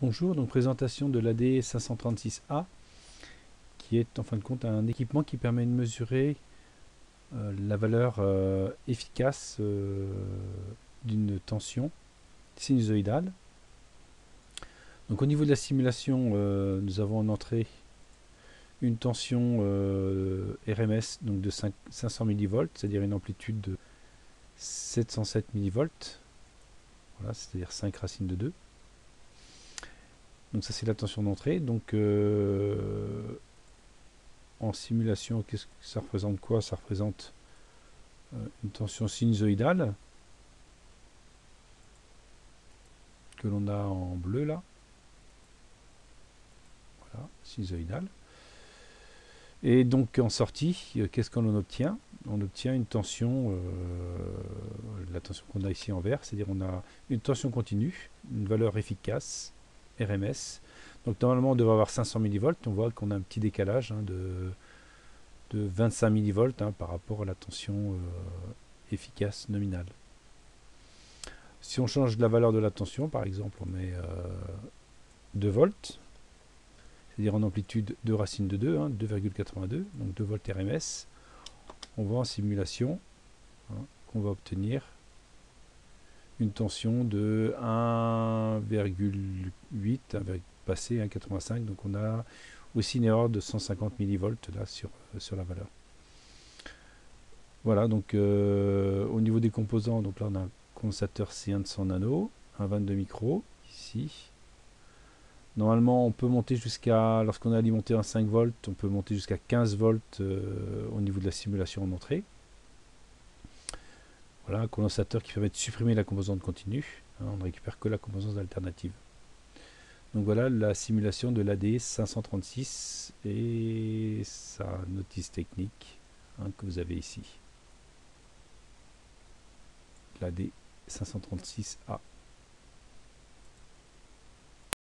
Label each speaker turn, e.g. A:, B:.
A: Bonjour, donc présentation de l'AD 536A qui est en fin de compte un équipement qui permet de mesurer la valeur efficace d'une tension sinusoïdale. Donc au niveau de la simulation, nous avons en entrée une tension RMS donc de 500 millivolts, c'est-à-dire une amplitude de 707 millivolts, voilà, c'est-à-dire 5 racines de 2. Donc ça c'est la tension d'entrée. Donc en simulation, qu'est-ce que ça représente quoi? Ça représente une tension sinusoïdale que l'on a en bleu là. Voilà, sinusoïdale. Et donc en sortie, qu'est-ce qu'on en obtient? On obtient une tension, la tension qu'on a ici en vert, c'est-à-dire on a une tension continue, une valeur efficace, RMS. Donc normalement on devrait avoir 500 millivolts, on voit qu'on a un petit décalage de 25 millivolts par rapport à la tension efficace nominale. Si on change la valeur de la tension, par exemple on met 2 volts, c'est-à-dire en amplitude 2 racines de 2, 2,82, donc 2 volts RMS, on voit en simulation qu'on va obtenir une tension de 1,8, passé 1,85, donc on a aussi une erreur de 150 millivolts là sur la valeur. Voilà, donc au niveau des composants, donc là on a un condensateur C1 de 100 nano, un 22 micros ici. Normalement, on peut monter jusqu'à, lorsqu'on a alimenté un 5 volts, on peut monter jusqu'à 15 volts au niveau de la simulation en entrée. Voilà, un condensateur qui permet de supprimer la composante continue. On ne récupère que la composante alternative. Donc voilà la simulation de l'AD 536 et sa notice technique que vous avez ici. L'AD 536A.